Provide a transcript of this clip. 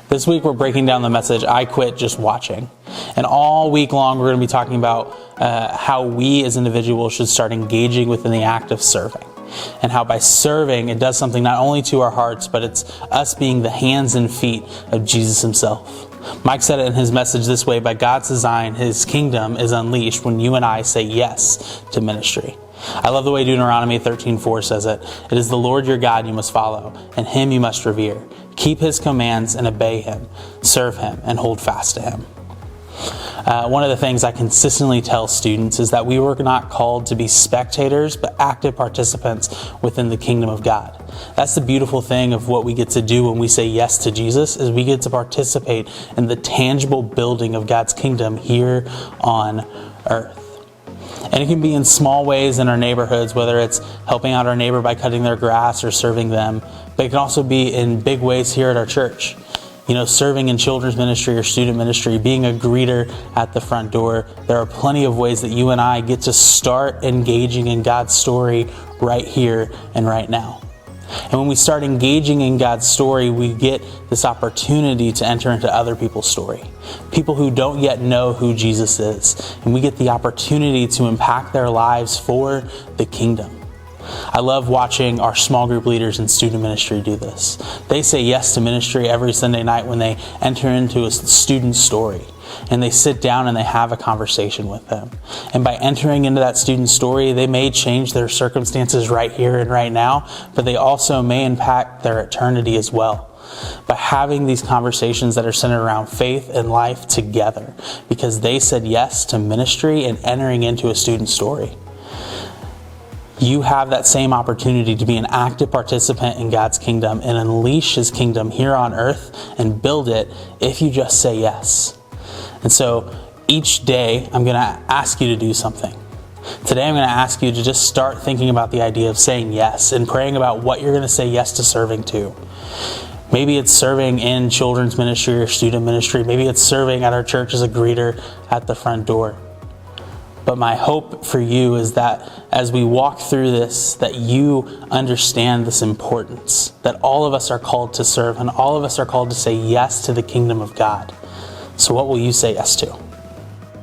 This week we're breaking down the message, I Quit Just Watching. And all week long we're going to be talking about how we as individuals should start engaging within the act of serving. And how by serving it does something not only to our hearts, but it's us being the hands and feet of Jesus himself. Mike said it in his message this way: by God's design, his kingdom is unleashed when you and I say yes to ministry. I love the way Deuteronomy 13:4 says it. It is the Lord your God you must follow, and him you must revere. Keep his commands and obey him. Serve him and hold fast to him. One of the things I consistently tell students is that we were not called to be spectators, but active participants within the kingdom of God. That's the beautiful thing of what we get to do when we say yes to Jesus, is we get to participate in the tangible building of God's kingdom here on earth. And it can be in small ways in our neighborhoods, whether it's helping out our neighbor by cutting their grass or serving them, but it can also be in big ways here at our church. You know, serving in children's ministry or student ministry, being a greeter at the front door. There are plenty of ways that you and I get to start engaging in God's story right here and right now. And when we start engaging in God's story, we get this opportunity to enter into other people's story. People who don't yet know who Jesus is. And we get the opportunity to impact their lives for the kingdom. I love watching our small group leaders in student ministry do this. They say yes to ministry every Sunday night when they enter into a student's story. And they sit down and they have a conversation with them. And by entering into that student's story, they may change their circumstances right here and right now, but they also may impact their eternity as well. By having these conversations that are centered around faith and life together, because they said yes to ministry and entering into a student story. You have that same opportunity to be an active participant in God's kingdom and unleash his kingdom here on earth and build it if you just say yes. And so each day I'm going to ask you to do something. Today I'm going to ask you to just start thinking about the idea of saying yes and praying about what you're going to say yes to serving to. Maybe it's serving in children's ministry or student ministry. Maybe it's serving at our church as a greeter at the front door. But my hope for you is that as we walk through this, that you understand this importance, that all of us are called to serve and all of us are called to say yes to the kingdom of God. So what will you say yes to?